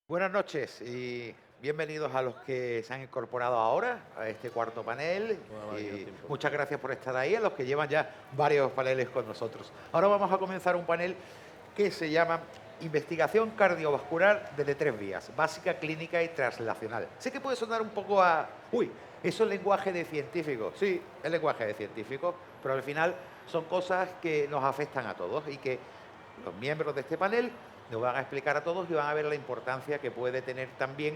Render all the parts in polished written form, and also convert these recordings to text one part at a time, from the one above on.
Buenas noches y bienvenidos a los que se han incorporado ahora a este cuarto panel. Y muchas gracias por estar ahí, a los que llevan ya varios paneles con nosotros. Ahora vamos a comenzar un panel que se llama Investigación cardiovascular desde 3 vías, básica, clínica y translacional. Sé que puede sonar un poco a... Uy, eso es lenguaje de científico. Sí, es lenguaje de científico, pero al final son cosas que nos afectan a todos y que los miembros de este panel nos van a explicar a todos y van a ver la importancia que puede tener también,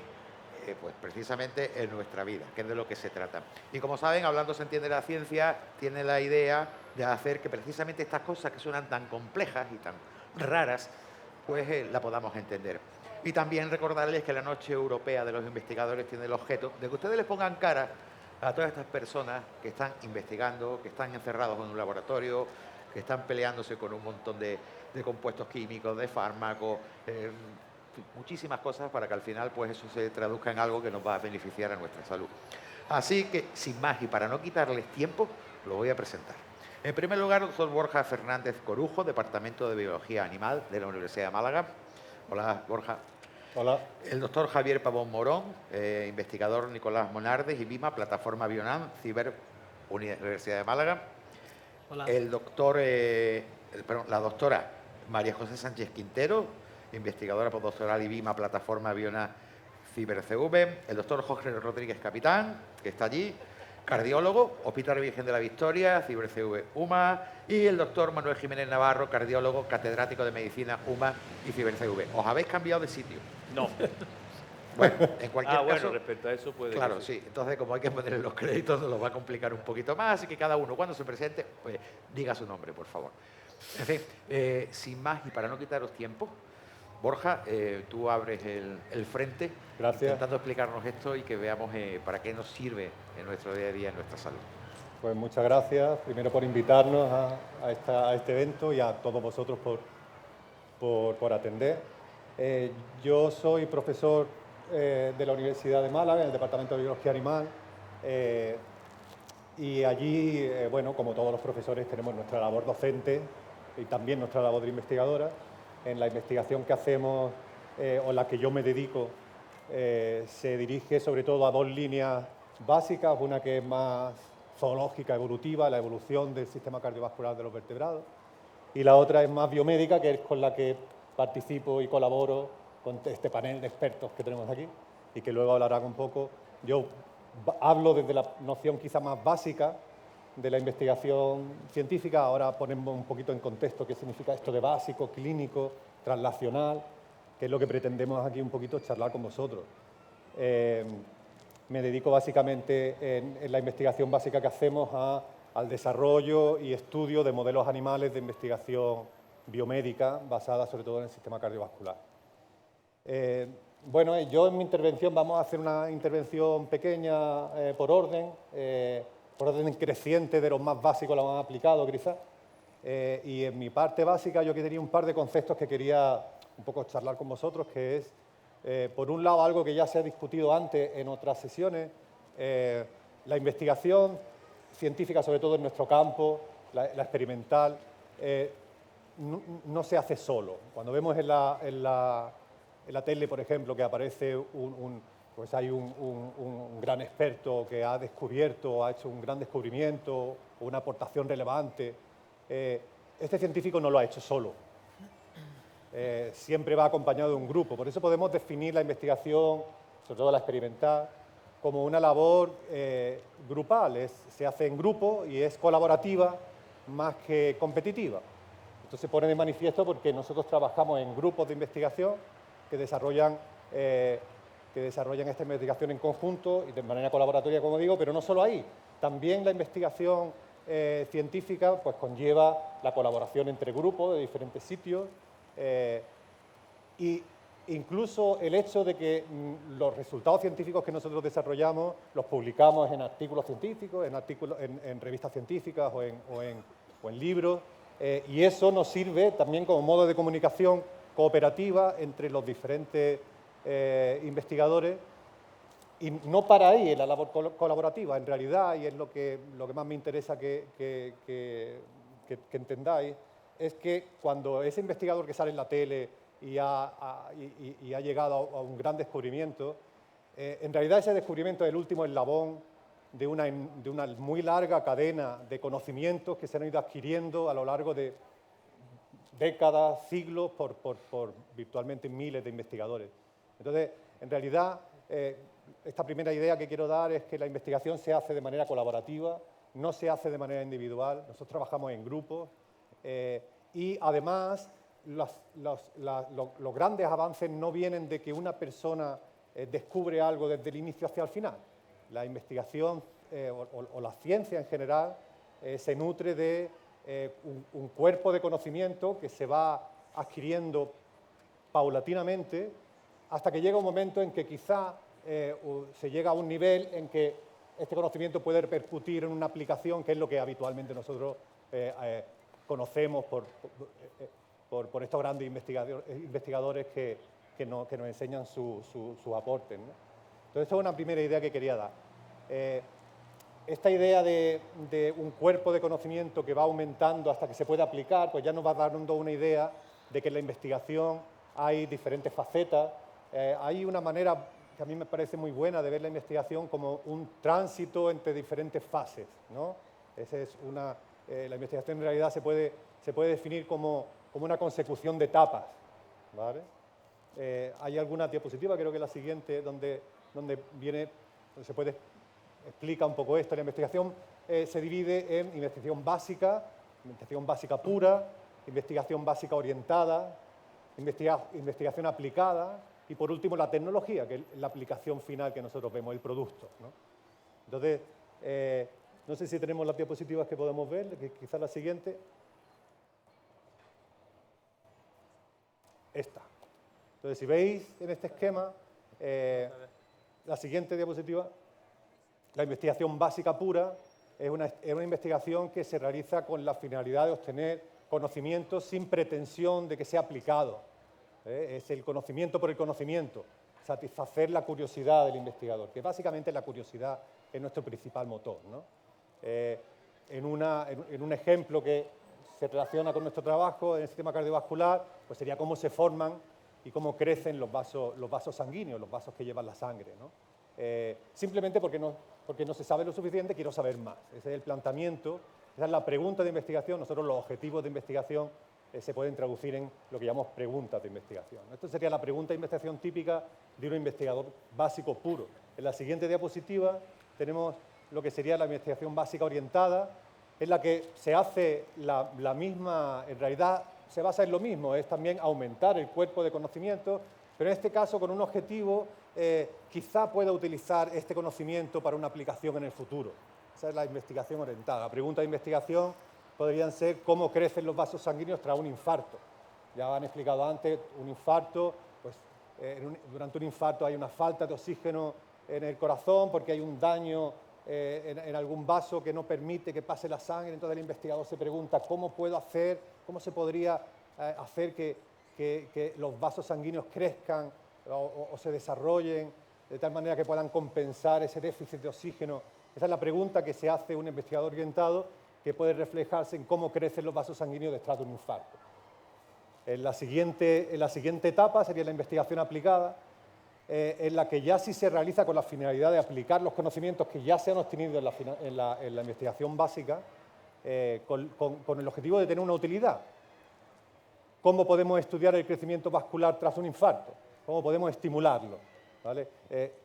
pues precisamente en nuestra vida, que es de lo que se trata. Y como saben, Hablando se entiende la ciencia, tiene la idea de hacer que precisamente estas cosas que suenan tan complejas y tan raras, pues la podamos entender. Y también recordarles que la Noche Europea de los Investigadores tiene el objeto de que ustedes les pongan cara a todas estas personas que están investigando, que están encerrados en un laboratorio, que están peleándose con un montón de compuestos químicos, de fármacos, muchísimas cosas para que al final pues eso se traduzca en algo que nos va a beneficiar a nuestra salud. Así que, sin más y para no quitarles tiempo, lo voy a presentar. En primer lugar, el doctor Borja Fernández Corujo, Departamento de Biología Animal de la Universidad de Málaga. Hola, Borja. Hola. El doctor Javier Pavón Morón, investigador Nicolás Monardes y BIMA, Plataforma Bionam, Ciber, Universidad de Málaga. Hola. La doctora María José Sánchez Quintero, investigadora postdoctoral y BIMA, Plataforma Bionam, CiberCV. El doctor Jorge Rodríguez Capitán, que está allí, cardiólogo, Hospital Virgen de la Victoria, CiberCV UMA. Y el doctor Manuel Jiménez Navarro, cardiólogo, catedrático de Medicina UMA y CiberCV. ¿Os habéis cambiado de sitio? No. Bueno, en cualquier caso... bueno, respecto a eso puede... Claro, sí. Entonces, como hay que ponerle los créditos, nos lo va a complicar un poquito más, así que cada uno, cuando se presente, pues diga su nombre, por favor. En fin, sin más y para no quitaros tiempo, Borja, tú abres el frente, Gracias. intentando explicarnos esto y que veamos para qué nos sirve en nuestro día a día, en nuestra salud. Pues muchas gracias, primero por invitarnos a este evento y a todos vosotros por atender. Yo soy profesor de la Universidad de Málaga, en el Departamento de Biología Animal, y allí, bueno, como todos los profesores, tenemos nuestra labor docente y también nuestra labor de investigadora. En la investigación que hacemos, o la que yo me dedico, se dirige sobre todo a 2 líneas básicas, una que es más zoológica, evolutiva, la evolución del sistema cardiovascular de los vertebrados, y la otra es más biomédica, que es con la que participo y colaboro con este panel de expertos que tenemos aquí y que luego hablarán un poco. Yo hablo desde la noción quizá más básica de la investigación científica, ahora ponemos un poquito en contexto qué significa esto de básico, clínico, translacional, que es lo que pretendemos aquí un poquito charlar con vosotros. Me dedico básicamente en la investigación básica que hacemos al desarrollo y estudio de modelos animales de investigación biomédica basada sobre todo en el sistema cardiovascular. Bueno, yo en mi intervención vamos a hacer una intervención pequeña por orden creciente de los más básicos, la más aplicado quizás. Y en mi parte básica yo tenía un par de conceptos que quería un poco charlar con vosotros, que es, por un lado, algo que ya se ha discutido antes en otras sesiones, la investigación científica, sobre todo en nuestro campo, la experimental, no se hace solo. Cuando vemos en la tele, por ejemplo, que aparece pues hay un gran experto que ha descubierto, ha hecho un gran descubrimiento o una aportación relevante, este científico no lo ha hecho solo. Siempre va acompañado de un grupo. Por eso podemos definir la investigación, sobre todo la experimental, como una labor grupal. Se hace en grupo y es colaborativa más que competitiva. Esto se pone de manifiesto porque nosotros trabajamos en grupos de investigación que desarrollan esta investigación en conjunto y de manera colaboratoria, como digo, pero no solo ahí. También la investigación científica pues, conlleva la colaboración entre grupos de diferentes sitios y incluso el hecho de que los resultados científicos que nosotros desarrollamos los publicamos en artículos científicos, en revistas científicas o en libros, y eso nos sirve también como modo de comunicación cooperativa entre los diferentes investigadores. Y no para ahí en la labor colaborativa, en realidad, y es lo que más me interesa que entendáis, es que cuando ese investigador que sale en la tele y ha llegado a un gran descubrimiento, en realidad ese descubrimiento es el último eslabón de una muy larga cadena de conocimientos que se han ido adquiriendo a lo largo de décadas, siglos, por virtualmente miles de investigadores. Entonces, en realidad, esta primera idea que quiero dar es que la investigación se hace de manera colaborativa, no se hace de manera individual, nosotros trabajamos en grupos y además los grandes avances no vienen de que una persona descubre algo desde el inicio hacia el final. La investigación o la ciencia en general se nutre de un cuerpo de conocimiento que se va adquiriendo paulatinamente hasta que llega un momento en que quizá se llega a un nivel en que este conocimiento puede repercutir en una aplicación, que es lo que habitualmente nosotros conocemos por estos grandes investigadores que nos enseñan sus aportes, ¿no? Entonces, esta es una primera idea que quería dar. Esta idea de un cuerpo de conocimiento que va aumentando hasta que se puede aplicar, pues ya nos va dando una idea de que en la investigación hay diferentes facetas. Hay una manera que a mí me parece muy buena de ver la investigación como un tránsito entre diferentes fases, ¿no? La investigación en realidad se puede definir como una consecución de etapas, ¿vale? Hay alguna diapositiva, creo que la siguiente, donde se puede explica un poco esto. La investigación se divide en investigación básica pura, investigación básica orientada, investigación aplicada y, por último, la tecnología, que es la aplicación final que nosotros vemos, el producto, ¿no? Entonces, no sé si tenemos las diapositivas que podemos ver, quizás la siguiente. Esta. Entonces, si veis en este esquema, la siguiente diapositiva, la investigación básica pura es una investigación que se realiza con la finalidad de obtener conocimiento sin pretensión de que sea aplicado. Es el conocimiento por el conocimiento, satisfacer la curiosidad del investigador, que básicamente la curiosidad es nuestro principal motor, ¿no? En un ejemplo que se relaciona con nuestro trabajo en el sistema cardiovascular, pues sería cómo se forman y cómo crecen los vasos sanguíneos, los vasos que llevan la sangre, ¿no? Simplemente porque no se sabe lo suficiente, quiero saber más. Ese es el planteamiento, esa es la pregunta de investigación. Nosotros los objetivos de investigación se pueden traducir en lo que llamamos preguntas de investigación. Esto sería la pregunta de investigación típica de un investigador básico puro. En la siguiente diapositiva tenemos lo que sería la investigación básica orientada, en la que se hace la misma, en realidad se basa en lo mismo, es también aumentar el cuerpo de conocimiento, pero en este caso con un objetivo, quizá pueda utilizar este conocimiento para una aplicación en el futuro. Esa es la investigación orientada. La pregunta de investigación podrían ser cómo crecen los vasos sanguíneos tras un infarto. Ya han explicado antes, un infarto, pues durante un infarto hay una falta de oxígeno en el corazón porque hay un daño en algún vaso que no permite que pase la sangre, entonces el investigador se pregunta cómo puedo hacer, cómo se podría hacer que los vasos sanguíneos crezcan o se desarrollen de tal manera que puedan compensar ese déficit de oxígeno. Esa es la pregunta que se hace un investigador orientado, que puede reflejarse en cómo crecen los vasos sanguíneos detrás de un infarto. En la siguiente etapa sería la investigación aplicada, en la que ya sí se realiza con la finalidad de aplicar los conocimientos que ya se han obtenido en la investigación básica, con el objetivo de tener una utilidad. ¿Cómo podemos estudiar el crecimiento vascular tras un infarto? ¿Cómo podemos estimularlo? ¿Vale?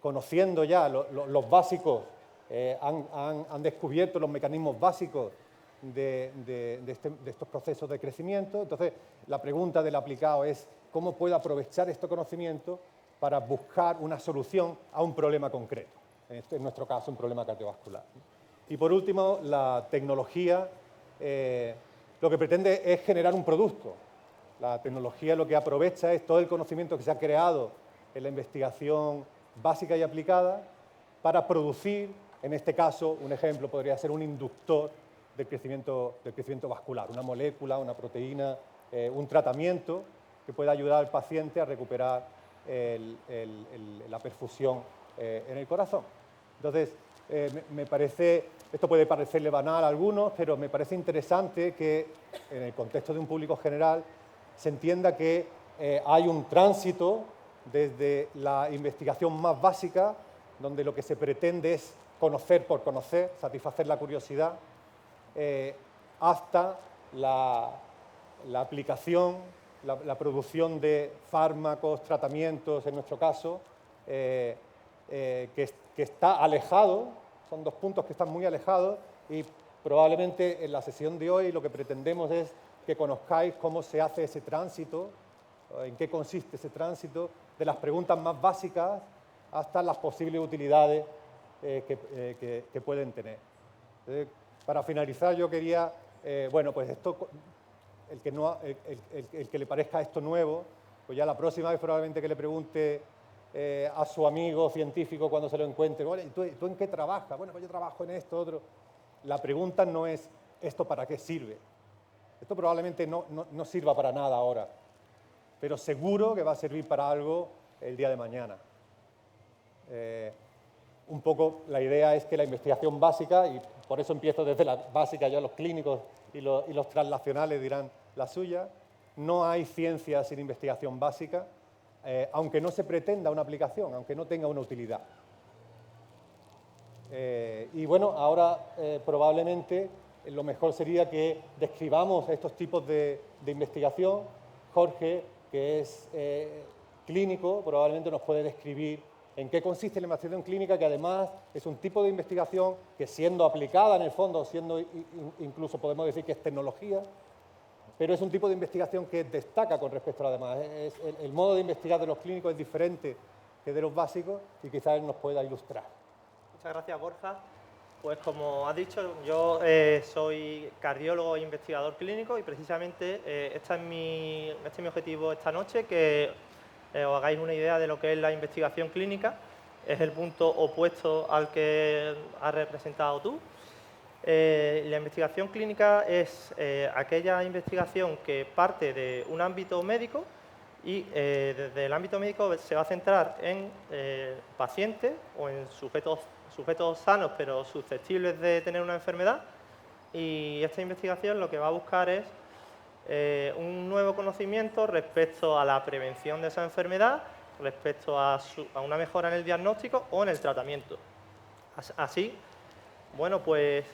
Conociendo ya los básicos, han descubierto los mecanismos básicos de estos procesos de crecimiento. Entonces, la pregunta del aplicado es ¿cómo puedo aprovechar este conocimiento para buscar una solución a un problema concreto? En nuestro caso, un problema cardiovascular. Y por último, la tecnología lo que pretende es generar un producto. La tecnología lo que aprovecha es todo el conocimiento que se ha creado en la investigación básica y aplicada para producir, en este caso, un ejemplo podría ser un inductor del crecimiento vascular, una molécula, una proteína, un tratamiento que pueda ayudar al paciente a recuperar la perfusión en el corazón. Entonces, me parece, esto puede parecerle banal a algunos, pero me parece interesante que en el contexto de un público general se entienda que hay un tránsito desde la investigación más básica, donde lo que se pretende es conocer por conocer, satisfacer la curiosidad, hasta la aplicación, la producción de fármacos, tratamientos, en nuestro caso, que está alejado, son dos puntos que están muy alejados y probablemente en la sesión de hoy lo que pretendemos es que conozcáis cómo se hace ese tránsito, en qué consiste ese tránsito, de las preguntas más básicas hasta las posibles utilidades que pueden tener. Entonces, para finalizar, yo quería, bueno, pues esto, el que le parezca esto nuevo, pues ya la próxima vez probablemente que le pregunte a su amigo científico cuando se lo encuentre, bueno, ¿tú en qué trabajas? Bueno, pues yo trabajo en esto, otro. La pregunta no es ¿esto para qué sirve? Esto probablemente no sirva para nada ahora, pero seguro que va a servir para algo el día de mañana. Un poco la idea es que la investigación básica, y por eso empiezo desde la básica, ya los clínicos y los translacionales dirán la suya, no hay ciencia sin investigación básica, aunque no se pretenda una aplicación, aunque no tenga una utilidad. Y bueno, ahora probablemente lo mejor sería que describamos estos tipos de investigación. Jorge, que es clínico, probablemente nos puede describir en qué consiste la investigación clínica, que además es un tipo de investigación que, siendo aplicada en el fondo, siendo incluso podemos decir que es tecnología, pero es un tipo de investigación que destaca con respecto a las demás. El modo de investigar de los clínicos es diferente que de los básicos y quizás él nos pueda ilustrar. Muchas gracias, Borja. Pues como has dicho, yo soy cardiólogo e investigador clínico y precisamente este es mi objetivo esta noche, que os hagáis una idea de lo que es la investigación clínica. Es el punto opuesto al que has representado tú. La investigación clínica es aquella investigación que parte de un ámbito médico y desde el ámbito médico se va a centrar en pacientes o en sujetos sanos pero susceptibles de tener una enfermedad, y esta investigación lo que va a buscar es un nuevo conocimiento respecto a la prevención de esa enfermedad, respecto a una mejora en el diagnóstico o en el tratamiento. Así, bueno, pues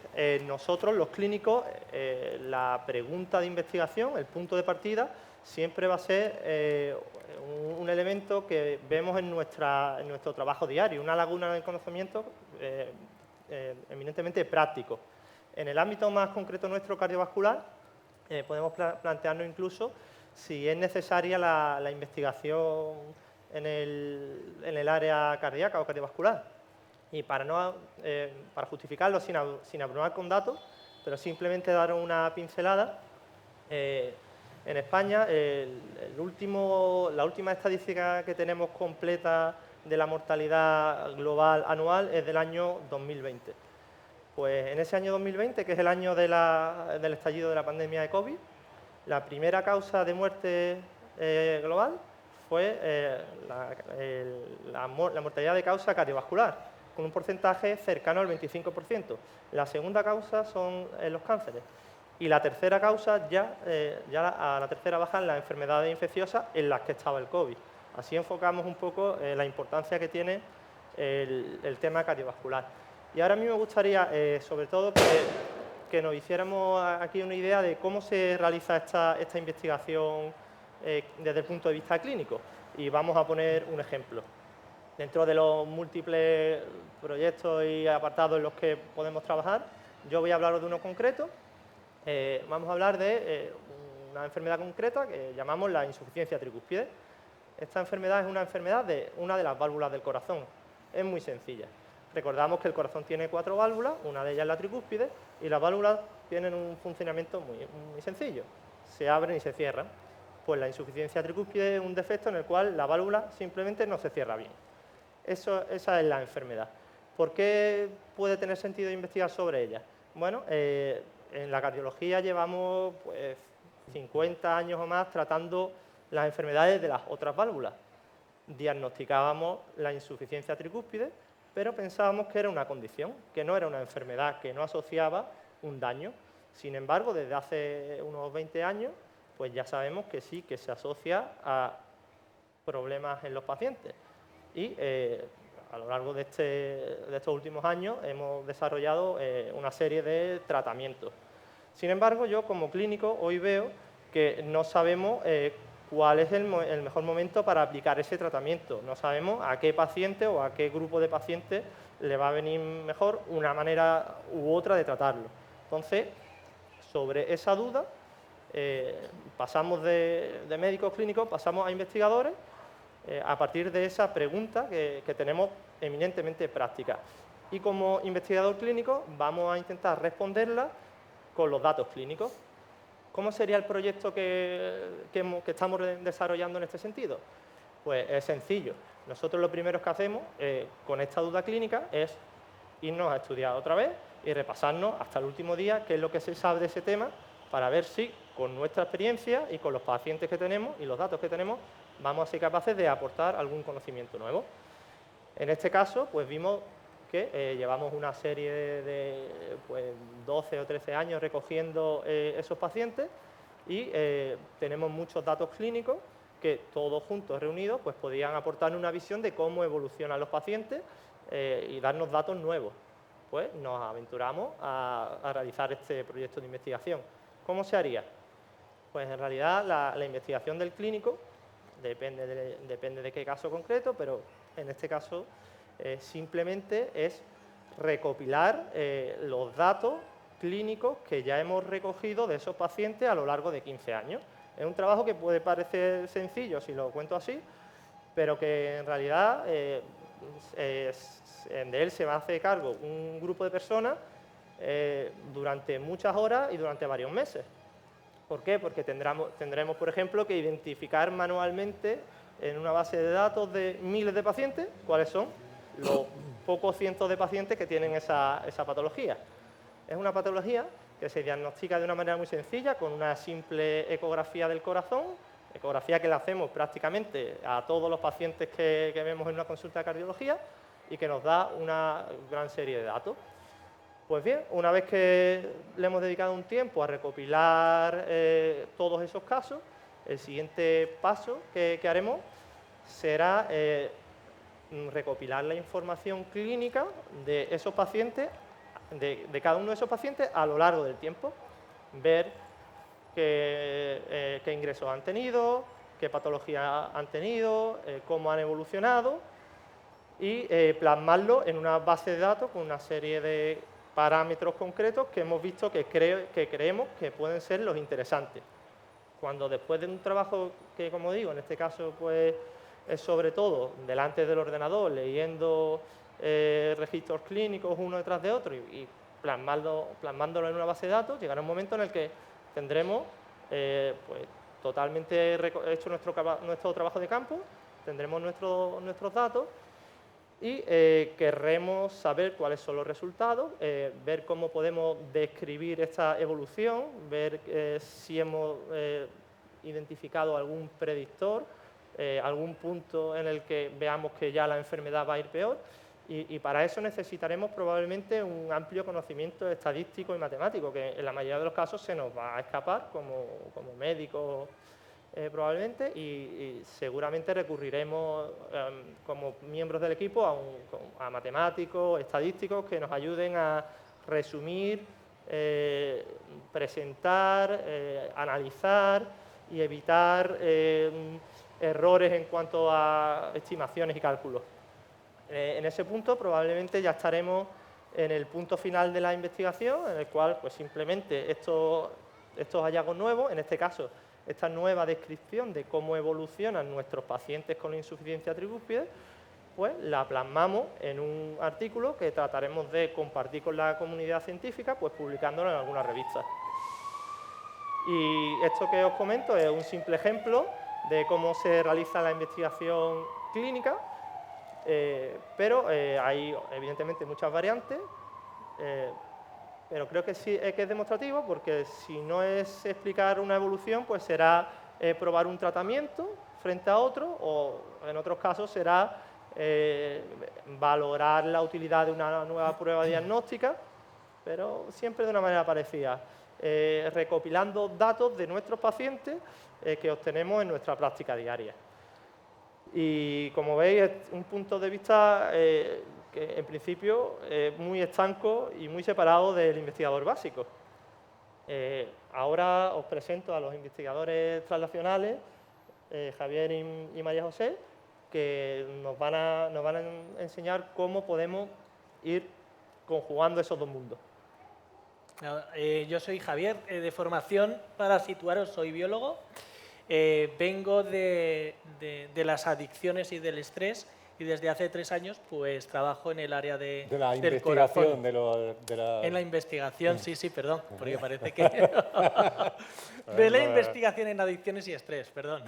nosotros los clínicos, la pregunta de investigación, el punto de partida, siempre va a ser un elemento que vemos en nuestro trabajo diario, una laguna del conocimiento eminentemente práctico. En el ámbito más concreto nuestro cardiovascular, podemos plantearnos incluso si es necesaria la investigación en el área cardíaca o cardiovascular. Y para justificarlo sin abrumar con datos, pero simplemente dar una pincelada, en España la última estadística que tenemos completa de la mortalidad global anual es del año 2020. Pues en ese año 2020, que es el año del estallido de la pandemia de COVID, la primera causa de muerte global fue la mortalidad de causa cardiovascular, con un porcentaje cercano al 25%. La segunda causa son los cánceres. Y la tercera causa, a la tercera bajan las enfermedades infecciosas en las que estaba el COVID. Así enfocamos un poco la importancia que tiene el tema cardiovascular. Y ahora a mí me gustaría, sobre todo, que nos hiciéramos aquí una idea de cómo se realiza esta investigación desde el punto de vista clínico. Y vamos a poner un ejemplo. Dentro de los múltiples proyectos y apartados en los que podemos trabajar, yo voy a hablaros de uno concreto. Vamos a hablar de una enfermedad concreta que llamamos la insuficiencia tricúspide. Esta enfermedad es una enfermedad de una de las válvulas del corazón. Es muy sencilla. Recordamos que el corazón tiene 4 válvulas, una de ellas es la tricúspide, y las válvulas tienen un funcionamiento muy sencillo. Se abren y se cierran. Pues la insuficiencia tricúspide es un defecto en el cual la válvula simplemente no se cierra bien. Esa es la enfermedad. ¿Por qué puede tener sentido investigar sobre ella? Bueno, en la cardiología llevamos pues, 50 años o más tratando las enfermedades de las otras válvulas. Diagnosticábamos la insuficiencia tricúspide, pero pensábamos que era una condición, que no era una enfermedad, que no asociaba un daño. Sin embargo, desde hace unos 20 años, pues ya sabemos que sí, que se asocia a problemas en los pacientes. Y a lo largo de estos últimos años hemos desarrollado una serie de tratamientos. Sin embargo, yo como clínico hoy veo que no sabemos cuál es el mejor momento para aplicar ese tratamiento. No sabemos a qué paciente o a qué grupo de pacientes le va a venir mejor una manera u otra de tratarlo. Entonces, sobre esa duda, pasamos de médicos clínicos, pasamos a investigadores, a partir de esa pregunta que tenemos eminentemente práctica. Y como investigador clínico vamos a intentar responderla con los datos clínicos. ¿Cómo sería el proyecto que estamos desarrollando en este sentido? Pues es sencillo. Nosotros lo primero que hacemos con esta duda clínica es irnos a estudiar otra vez y repasarnos hasta el último día qué es lo que se sabe de ese tema para ver si con nuestra experiencia y con los pacientes que tenemos y los datos que tenemos vamos a ser capaces de aportar algún conocimiento nuevo. En este caso, pues vimos que llevamos una serie de 12 o 13 años recogiendo esos pacientes y tenemos muchos datos clínicos que todos juntos reunidos pues podían aportar una visión de cómo evolucionan los pacientes y darnos datos nuevos. Pues nos aventuramos a realizar este proyecto de investigación. ¿Cómo se haría? Pues en realidad la investigación del clínico depende de qué caso concreto, pero en este caso simplemente es recopilar los datos clínicos que ya hemos recogido de esos pacientes a lo largo de 15 años. Es un trabajo que puede parecer sencillo si lo cuento así, pero que en realidad de él se va a hacer cargo un grupo de personas durante muchas horas y durante varios meses. ¿Por qué? Porque tendremos, por ejemplo, que identificar manualmente en una base de datos de miles de pacientes cuáles son los pocos cientos de pacientes que tienen esa patología. Es una patología que se diagnostica de una manera muy sencilla con una simple ecografía del corazón, ecografía que le hacemos prácticamente a todos los pacientes que vemos en una consulta de cardiología y que nos da una gran serie de datos. Pues bien, una vez que le hemos dedicado un tiempo a recopilar todos esos casos, el siguiente paso que haremos será recopilar la información clínica de esos pacientes, de cada uno de esos pacientes a lo largo del tiempo, ver qué ingresos han tenido, qué patología han tenido, cómo han evolucionado y plasmarlo en una base de datos con una serie de parámetros concretos que hemos visto que creemos que pueden ser los interesantes. Cuando después de un trabajo que, como digo, en este caso pues, es sobre todo delante del ordenador, leyendo registros clínicos uno detrás de otro y plasmándolo en una base de datos, llegará un momento en el que tendremos pues, totalmente hecho nuestro trabajo de campo, tendremos nuestros datos y querremos saber cuáles son los resultados, ver cómo podemos describir esta evolución, ver si hemos identificado algún predictor, algún punto en el que veamos que ya la enfermedad va a ir peor, y para eso necesitaremos probablemente un amplio conocimiento estadístico y matemático, que en la mayoría de los casos se nos va a escapar como médicos probablemente, y seguramente recurriremos como miembros del equipo a matemáticos, estadísticos que nos ayuden a resumir, presentar, analizar y evitar errores en cuanto a estimaciones y cálculos. En ese punto probablemente ya estaremos en el punto final de la investigación, en el cual pues simplemente estos hallazgos nuevos, en este caso esta nueva descripción de cómo evolucionan nuestros pacientes con insuficiencia trigúspide, pues la plasmamos en un artículo que trataremos de compartir con la comunidad científica, pues publicándolo en alguna revista. Y esto que os comento es un simple ejemplo de cómo se realiza la investigación clínica, pero hay evidentemente muchas variantes, pero creo que sí que es demostrativo, porque si no es explicar una evolución, pues será probar un tratamiento frente a otro, o en otros casos será valorar la utilidad de una nueva prueba diagnóstica, pero siempre de una manera parecida, recopilando datos de nuestros pacientes que obtenemos en nuestra práctica diaria. Y como veis, es un punto de vista que en principio es muy estanco y muy separado del investigador básico. Ahora os presento a los investigadores translacionales, Javier y María José, que nos van a enseñar cómo podemos ir conjugando esos dos mundos. Yo soy Javier, de formación, para situaros, soy biólogo. Vengo de las adicciones y del estrés, y desde hace 3 años pues trabajo en el área del corazón. En la investigación, sí, perdón, porque parece que... de la investigación en adicciones y estrés, perdón.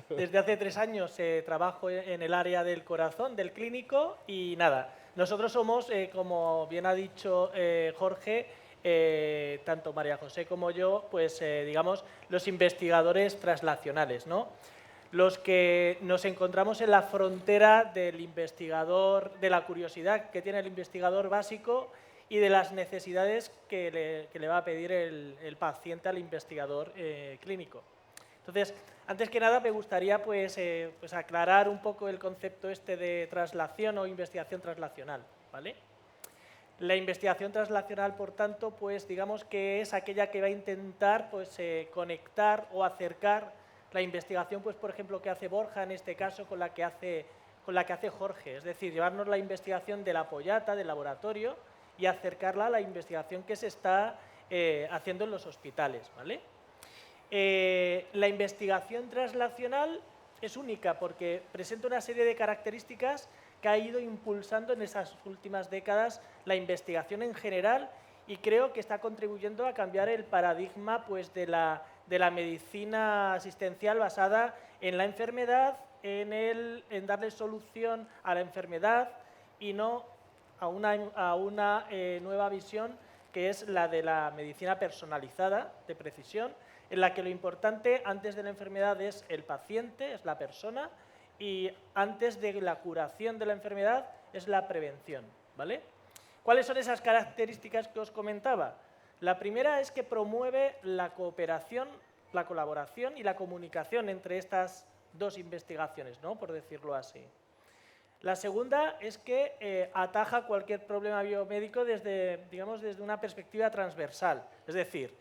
Desde hace 3 años trabajo en el área del corazón, del clínico, y nada, nosotros somos, como bien ha dicho Jorge, tanto María José como yo, pues digamos, los investigadores translacionales, ¿no? Los que nos encontramos en la frontera del investigador, de la curiosidad que tiene el investigador básico y de las necesidades que le va a pedir el paciente al investigador clínico. Entonces, antes que nada me gustaría pues aclarar un poco el concepto este de traslación o investigación translacional, ¿vale? La investigación translacional, por tanto, pues digamos que es aquella que va a intentar pues conectar o acercar la investigación, pues por ejemplo, que hace Borja en este caso con la que hace Jorge, es decir, llevarnos la investigación de la pollata, del laboratorio, y acercarla a la investigación que se está haciendo en los hospitales, ¿vale? La investigación translacional es única porque presenta una serie de características que ha ido impulsando en esas últimas décadas la investigación en general, y creo que está contribuyendo a cambiar el paradigma pues, de la medicina asistencial basada en la enfermedad, en darle solución a la enfermedad y no a una nueva visión que es la de la medicina personalizada, de precisión, en la que lo importante antes de la enfermedad es el paciente, es la persona, y antes de la curación de la enfermedad es la prevención, ¿vale? ¿Cuáles son esas características que os comentaba? La primera es que promueve la cooperación, la colaboración y la comunicación entre estas dos investigaciones, ¿no? Por decirlo así. La segunda es que ataja cualquier problema biomédico desde una perspectiva transversal, es decir,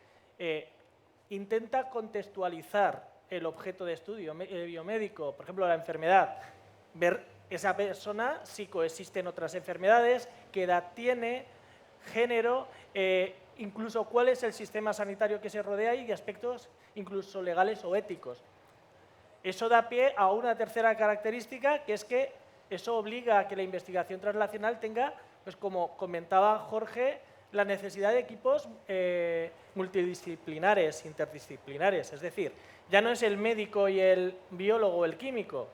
intenta contextualizar el objeto de estudio biomédico, por ejemplo, la enfermedad, ver esa persona si coexisten otras enfermedades, qué edad tiene, género, incluso cuál es el sistema sanitario que se rodea y aspectos incluso legales o éticos. Eso da pie a una tercera característica, que es que eso obliga a que la investigación translacional tenga, pues como comentaba Jorge, la necesidad de equipos multidisciplinares, interdisciplinares. Es decir, ya no es el médico y el biólogo o el químico.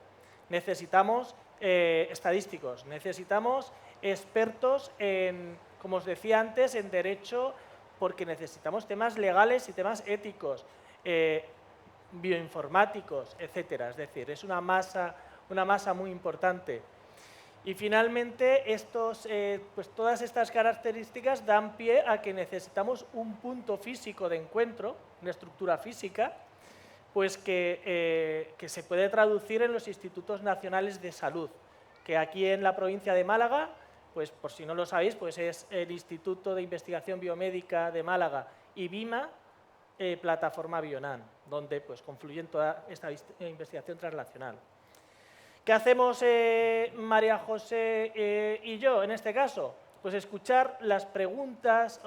Necesitamos estadísticos, necesitamos expertos en, como os decía antes, en derecho, porque necesitamos temas legales y temas éticos, bioinformáticos, etcétera. Es decir, es una masa muy importante. Y finalmente, pues todas estas características dan pie a que necesitamos un punto físico de encuentro, una estructura física, pues que se puede traducir en los Institutos Nacionales de Salud, que aquí en la provincia de Málaga, pues por si no lo sabéis, pues es el Instituto de Investigación Biomédica de Málaga y BIMA, Plataforma Bionan, donde pues confluyen toda esta investigación translacional. ¿Qué hacemos María José y yo en este caso? Pues escuchar las preguntas,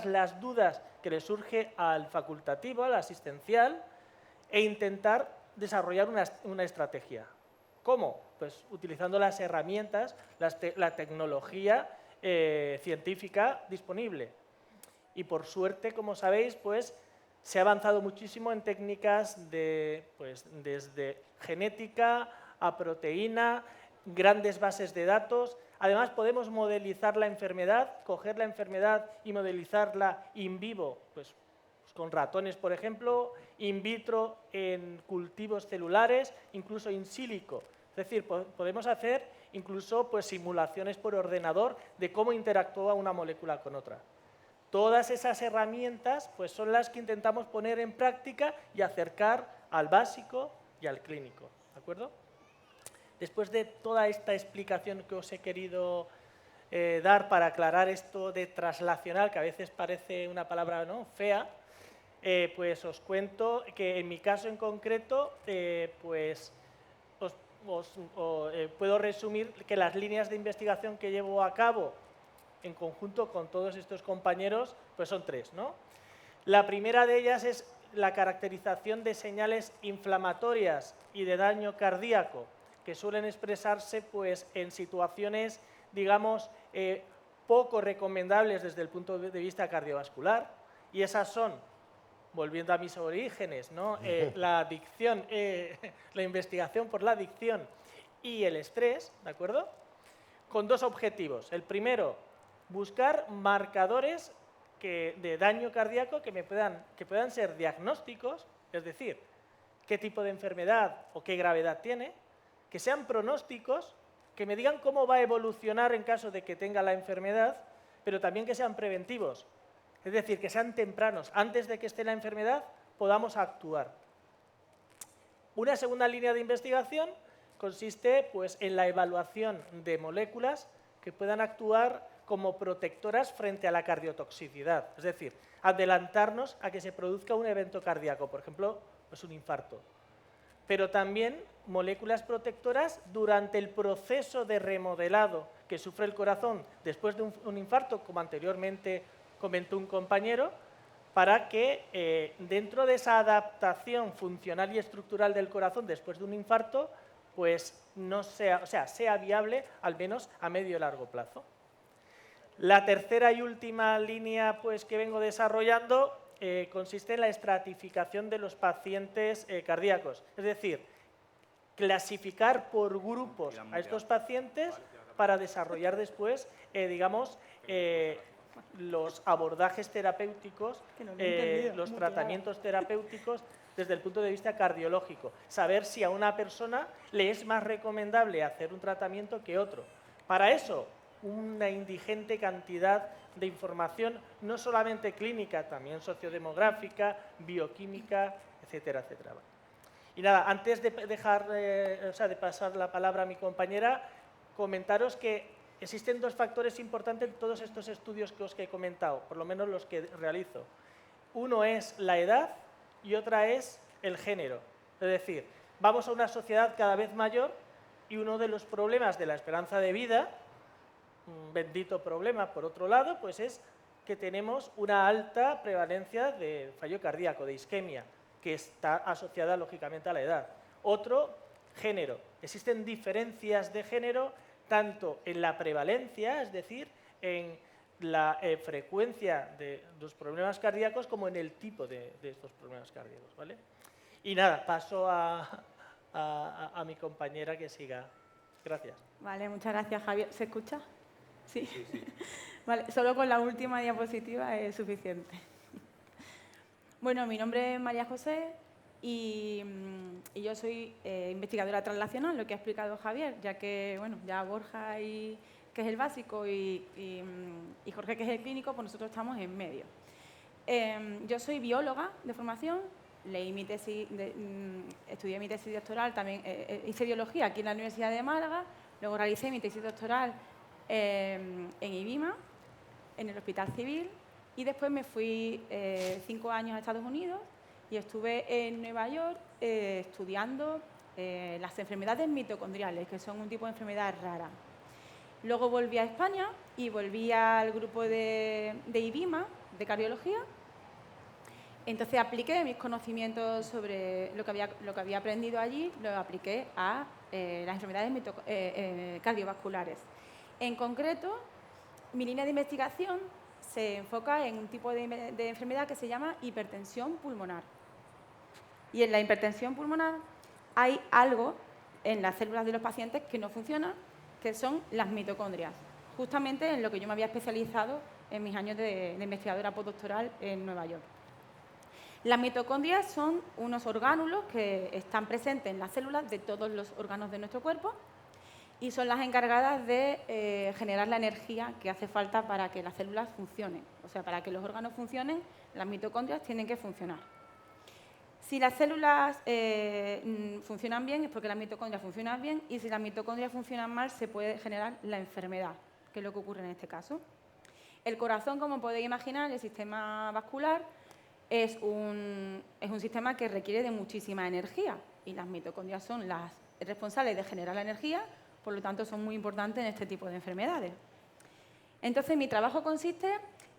las dudas que le surge al facultativo, al asistencial, e intentar desarrollar una estrategia. ¿Cómo? Pues utilizando las herramientas, la tecnología científica disponible. Y por suerte, como sabéis, pues se ha avanzado muchísimo en técnicas desde genética a proteína, grandes bases de datos. Además, podemos modelizar la enfermedad, coger la enfermedad y modelizarla in vivo, pues con ratones, por ejemplo, in vitro en cultivos celulares, incluso in silico. Es decir, podemos hacer incluso pues, simulaciones por ordenador de cómo interactúa una molécula con otra. Todas esas herramientas pues, son las que intentamos poner en práctica y acercar al básico y al clínico. ¿De acuerdo? Después de toda esta explicación que os he querido dar para aclarar esto de translacional, que a veces parece una palabra ¿no? fea, pues os cuento que en mi caso en concreto, pues puedo resumir que las líneas de investigación que llevo a cabo en conjunto con todos estos compañeros, pues son tres, ¿no? La primera de ellas es la caracterización de señales inflamatorias y de daño cardíaco, que suelen expresarse pues, en situaciones, digamos, poco recomendables desde el punto de vista cardiovascular, y esas son, volviendo a mis orígenes, ¿no? La adicción, la investigación por la adicción y el estrés, ¿de acuerdo? Con dos objetivos. El primero, buscar marcadores de daño cardíaco que puedan ser diagnósticos, es decir, qué tipo de enfermedad o qué gravedad tiene, que sean pronósticos, que me digan cómo va a evolucionar en caso de que tenga la enfermedad, pero también que sean preventivos, es decir, que sean tempranos, antes de que esté la enfermedad podamos actuar. Una segunda línea de investigación consiste pues, en la evaluación de moléculas que puedan actuar como protectoras frente a la cardiotoxicidad, es decir, adelantarnos a que se produzca un evento cardíaco, por ejemplo, pues un infarto. Pero también moléculas protectoras durante el proceso de remodelado que sufre el corazón después de un infarto, como anteriormente comentó un compañero, para que dentro de esa adaptación funcional y estructural del corazón después de un infarto, pues no sea, sea viable al menos a medio y largo plazo. La tercera y última línea pues, que vengo desarrollando consiste en la estratificación de los pacientes cardíacos, es decir, clasificar por grupos a estos pacientes para desarrollar después, digamos, los abordajes terapéuticos, los tratamientos terapéuticos desde el punto de vista cardiológico. Saber si a una persona le es más recomendable hacer un tratamiento que otro. Para eso, una indigente cantidad de información, no solamente clínica, también sociodemográfica, bioquímica, etcétera, etcétera. Y nada, antes de de pasar la palabra a mi compañera, comentaros que existen dos factores importantes en todos estos estudios que os he comentado, por lo menos los que realizo. Uno es la edad y otra es el género. Es decir, vamos a una sociedad cada vez mayor y uno de los problemas de la esperanza de vida, un bendito problema por otro lado, pues es que tenemos una alta prevalencia de fallo cardíaco, de isquemia, que está asociada lógicamente a la edad. Otro, género. Existen diferencias de género tanto en la prevalencia, es decir, en la frecuencia de los problemas cardíacos como en el tipo de estos problemas cardíacos, ¿vale? Y nada, paso a a mi compañera que siga. Gracias. Vale, muchas gracias, Javier. ¿Se escucha? Sí. Vale, solo con la última diapositiva es suficiente. Bueno, mi nombre es María José y yo soy investigadora translacional, lo que ha explicado Javier, ya que, bueno, ya Borja, que es el básico, y Jorge, que es el clínico, pues nosotros estamos en medio. Yo soy bióloga de formación, leí mi tesis, estudié mi tesis doctoral, también hice biología aquí en la Universidad de Málaga, luego realicé mi tesis doctoral en IBIMA, en el Hospital Civil, y después me fui 5 años a Estados Unidos y estuve en Nueva York estudiando las enfermedades mitocondriales, que son un tipo de enfermedad rara. Luego volví a España y volví al grupo de IBIMA, de cardiología. Entonces apliqué mis conocimientos sobre lo que había aprendido allí, lo apliqué a las enfermedades cardiovasculares. En concreto, mi línea de investigación se enfoca en un tipo de enfermedad que se llama hipertensión pulmonar. Y en la hipertensión pulmonar hay algo en las células de los pacientes que no funciona, que son las mitocondrias, justamente en lo que yo me había especializado en mis años de investigadora postdoctoral en Nueva York. Las mitocondrias son unos orgánulos que están presentes en las células de todos los órganos de nuestro cuerpo y son las encargadas de generar la energía que hace falta para que las células funcionen. O sea, para que los órganos funcionen, las mitocondrias tienen que funcionar. Si las células funcionan bien es porque las mitocondrias funcionan bien, y si las mitocondrias funcionan mal se puede generar la enfermedad, que es lo que ocurre en este caso. El corazón, como podéis imaginar, el sistema vascular, es un sistema que requiere de muchísima energía y las mitocondrias son las responsables de generar la energía, por lo tanto son muy importantes en este tipo de enfermedades. Entonces mi trabajo consiste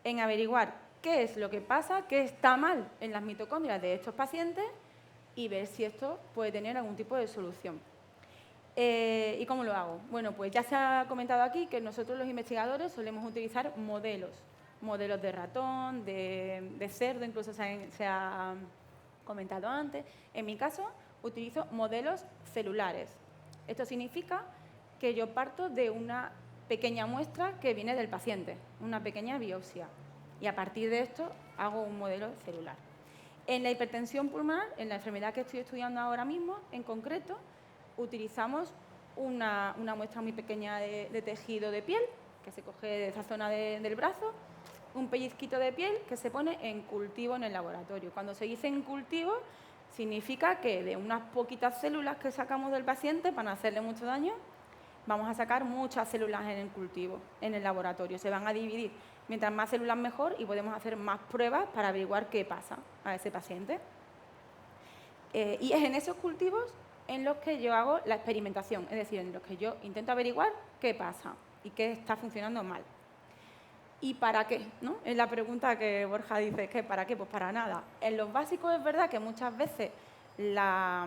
en averiguar qué es lo que pasa, qué está mal en las mitocondrias de estos pacientes y ver si esto puede tener algún tipo de solución. ¿Y cómo lo hago? Bueno, pues ya se ha comentado aquí que nosotros los investigadores solemos utilizar modelos de ratón, de cerdo, incluso se ha comentado antes. En mi caso, utilizo modelos celulares. Esto significa que yo parto de una pequeña muestra que viene del paciente, una pequeña biopsia, y a partir de esto hago un modelo celular. En la hipertensión pulmonar, en la enfermedad que estoy estudiando ahora mismo, en concreto, utilizamos una muestra muy pequeña de tejido de piel, que se coge de esa zona del brazo, un pellizquito de piel que se pone en cultivo en el laboratorio. Cuando se dice en cultivo, significa que de unas poquitas células que sacamos del paciente para no hacerle mucho daño, vamos a sacar muchas células en el cultivo, en el laboratorio. Se van a dividir. Mientras más células mejor y podemos hacer más pruebas para averiguar qué pasa a ese paciente. Y es en esos cultivos en los que yo hago la experimentación, es decir, en los que yo intento averiguar qué pasa y qué está funcionando mal. ¿Y para qué? ¿No? Es la pregunta que Borja dice, ¿qué? ¿Para qué? Pues para nada. En los básicos es verdad que muchas veces la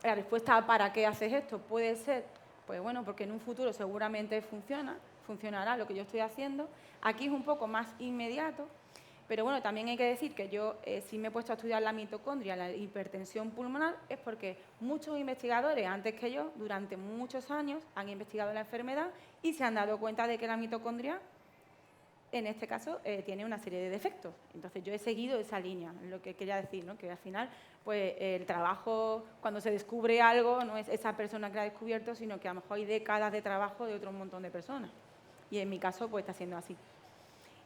respuesta a ¿para qué haces esto? Puede ser, pues bueno, porque en un futuro seguramente funcionará lo que yo estoy haciendo. Aquí es un poco más inmediato, pero bueno, también hay que decir que yo si me he puesto a estudiar la mitocondria, la hipertensión pulmonar, es porque muchos investigadores antes que yo, durante muchos años, han investigado la enfermedad y se han dado cuenta de que la mitocondria, en este caso, tiene una serie de defectos. Entonces, yo he seguido esa línea, lo que quería decir, ¿no? Que al final, pues el trabajo, cuando se descubre algo, no es esa persona que lo ha descubierto, sino que a lo mejor hay décadas de trabajo de otro montón de personas. Y en mi caso, pues está siendo así.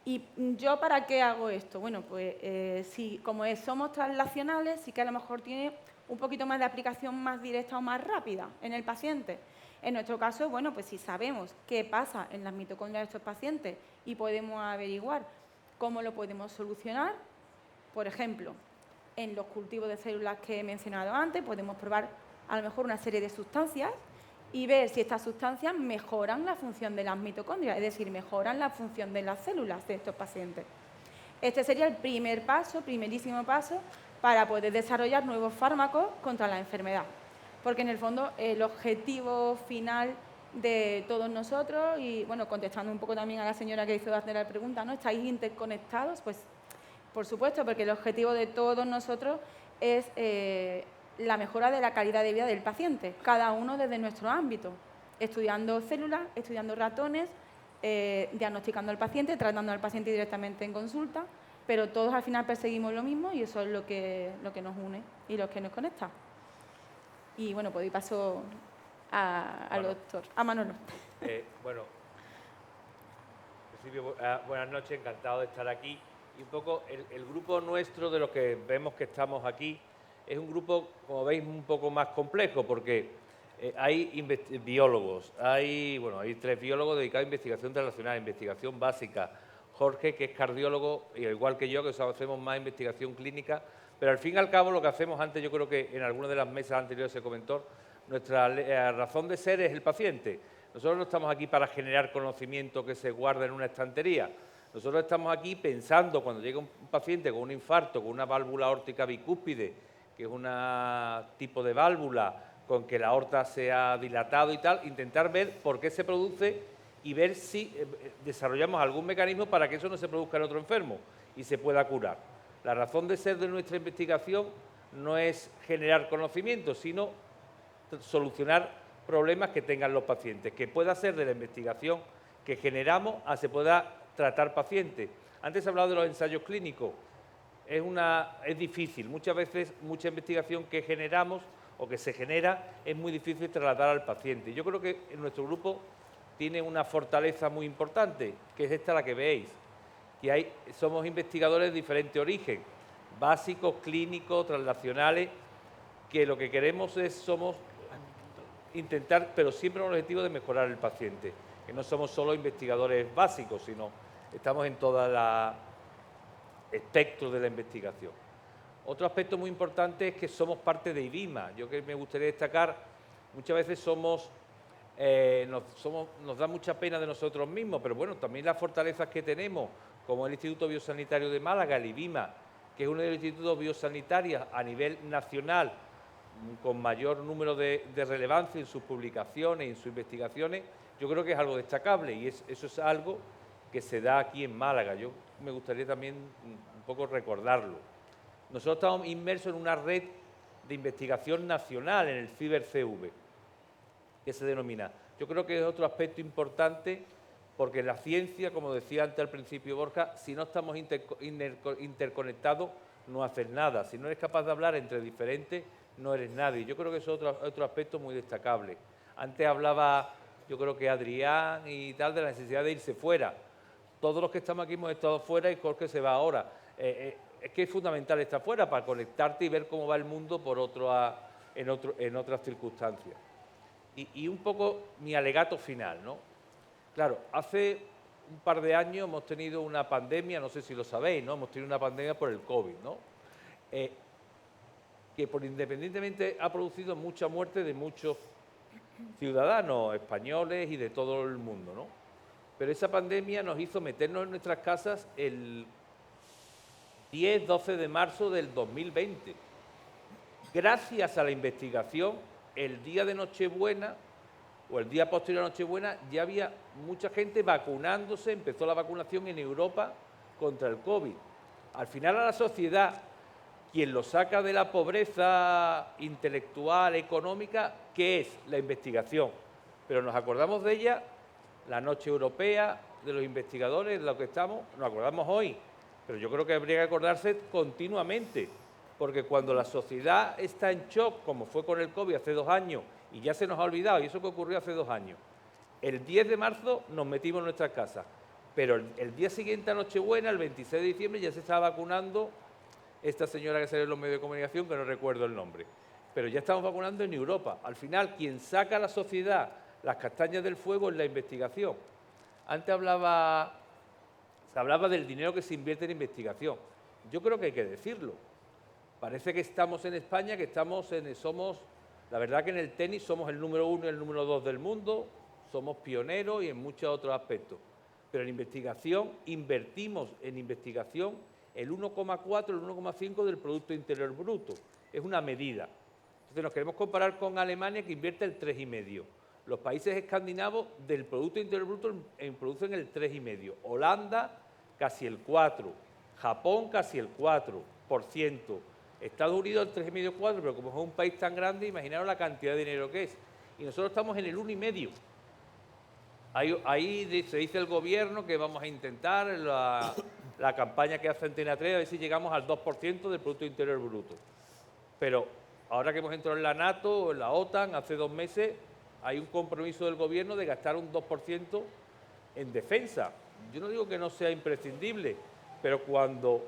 ¿Y yo para qué hago esto? Bueno, pues sí, como somos translacionales, sí que a lo mejor tiene un poquito más de aplicación más directa o más rápida en el paciente. En nuestro caso, bueno, pues si sabemos qué pasa en las mitocondrias de estos pacientes y podemos averiguar cómo lo podemos solucionar, por ejemplo, en los cultivos de células que he mencionado antes, podemos probar a lo mejor una serie de sustancias y ver si estas sustancias mejoran la función de las mitocondrias, es decir, mejoran la función de las células de estos pacientes. Este sería el primerísimo paso para poder desarrollar nuevos fármacos contra la enfermedad. Porque en el fondo el objetivo final de todos nosotros, y bueno, contestando un poco también a la señora que hizo la pregunta, ¿no? ¿Estáis interconectados? Pues por supuesto, porque el objetivo de todos nosotros es la mejora de la calidad de vida del paciente, cada uno desde nuestro ámbito, estudiando células, estudiando ratones, diagnosticando al paciente, tratando al paciente directamente en consulta, pero todos al final perseguimos lo mismo y eso es lo que nos une y lo que nos conecta. Y bueno, pues ahí paso al doctor, a Manolo. Bueno, buenas noches, encantado de estar aquí. Y un poco el grupo nuestro, de los que vemos que estamos aquí, es un grupo, como veis, un poco más complejo, porque hay biólogos, hay 3 biólogos dedicados a investigación translacional, investigación básica. Jorge, que es cardiólogo, igual que yo, que hacemos más investigación clínica, pero al fin y al cabo lo que hacemos antes, yo creo que en alguna de las mesas anteriores se comentó, nuestra razón de ser es el paciente. Nosotros no estamos aquí para generar conocimiento que se guarda en una estantería. Nosotros estamos aquí pensando, cuando llega un paciente con un infarto, con una válvula aórtica bicúspide, que es un tipo de válvula con que la aorta se ha dilatado y tal, intentar ver por qué se produce y ver si desarrollamos algún mecanismo para que eso no se produzca en otro enfermo y se pueda curar. La razón de ser de nuestra investigación no es generar conocimiento, sino solucionar problemas que tengan los pacientes, que pueda ser de la investigación que generamos a se pueda tratar pacientes. Antes he hablado de los ensayos clínicos. Es difícil. Muchas veces, mucha investigación que generamos o que se genera es muy difícil trasladar al paciente. Yo creo que en nuestro grupo tiene una fortaleza muy importante, que es esta la que veis, que somos investigadores de diferente origen, básicos, clínicos, translacionales, que lo que queremos somos intentar, pero siempre con el objetivo de mejorar el paciente, que no somos solo investigadores básicos, sino estamos en todo el espectro de la investigación. Otro aspecto muy importante es que somos parte de IBIMA. Yo que me gustaría destacar, muchas veces nos da mucha pena de nosotros mismos, pero bueno, también las fortalezas que tenemos, como el Instituto Biosanitario de Málaga, el IBIMA, que es uno de los institutos biosanitarios a nivel nacional con mayor número de relevancia en sus publicaciones y en sus investigaciones, yo creo que es algo destacable y eso es algo que se da aquí en Málaga. Yo me gustaría también un poco recordarlo. Nosotros estamos inmersos en una red de investigación nacional, en el CiberCV, que se denomina. Yo creo que es otro aspecto importante porque la ciencia, como decía antes al principio Borja, si no estamos interconectados no haces nada. Si no eres capaz de hablar entre diferentes, no eres nadie. Yo creo que eso es otro aspecto muy destacable. Antes hablaba, yo creo que Adrián y tal, de la necesidad de irse fuera. Todos los que estamos aquí hemos estado fuera y Jorge se va ahora. Es que es fundamental estar fuera para conectarte y ver cómo va el mundo en otras circunstancias. Y un poco mi alegato final, ¿no? Claro, hace un par de años hemos tenido una pandemia, no sé si lo sabéis, ¿no? Hemos tenido una pandemia por el COVID, ¿no? Que independientemente ha producido mucha muerte de muchos ciudadanos españoles y de todo el mundo, ¿no? Pero esa pandemia nos hizo meternos en nuestras casas el 10-12 de marzo del 2020. Gracias a la investigación, el día de Nochebuena o el día posterior a Nochebuena ya había mucha gente vacunándose, empezó la vacunación en Europa contra el COVID. Al final a la sociedad, quien lo saca de la pobreza intelectual, económica, ¿qué es? La investigación. Pero nos acordamos de ella, la noche europea de los investigadores, de lo que estamos, nos acordamos hoy. Pero yo creo que habría que acordarse continuamente, porque cuando la sociedad está en shock, como fue con el COVID hace 2 años, y ya se nos ha olvidado, y eso que ocurrió hace 2 años, el 10 de marzo nos metimos en nuestras casas, pero el día siguiente a Nochebuena, el 26 de diciembre, ya se estaba vacunando esta señora que sale en los medios de comunicación, que no recuerdo el nombre, pero ya estamos vacunando en Europa. Al final, quien saca a la sociedad las castañas del fuego es la investigación. Antes se hablaba del dinero que se invierte en investigación. Yo creo que hay que decirlo. Parece que estamos en España, la verdad que en el tenis somos el número 1 y el número 2 del mundo, somos pioneros y en muchos otros aspectos. Pero en investigación, invertimos en investigación el 1,4, el 1,5 del Producto Interior Bruto. Es una medida. Entonces nos queremos comparar con Alemania, que invierte el 3,5. Los países escandinavos del Producto Interior Bruto producen el 3,5. Holanda, casi el 4. Japón, casi el 4%. Estados Unidos el 3,5, 4, pero como es un país tan grande, imaginaros la cantidad de dinero que es. Y nosotros estamos en el 1,5. Ahí se dice el gobierno que vamos a intentar la campaña que hace Antena 3, a ver si llegamos al 2% del Producto Interior Bruto. Pero ahora que hemos entrado en la NATO o en la OTAN, hace 2 meses, hay un compromiso del gobierno de gastar un 2% en defensa. Yo no digo que no sea imprescindible, pero cuando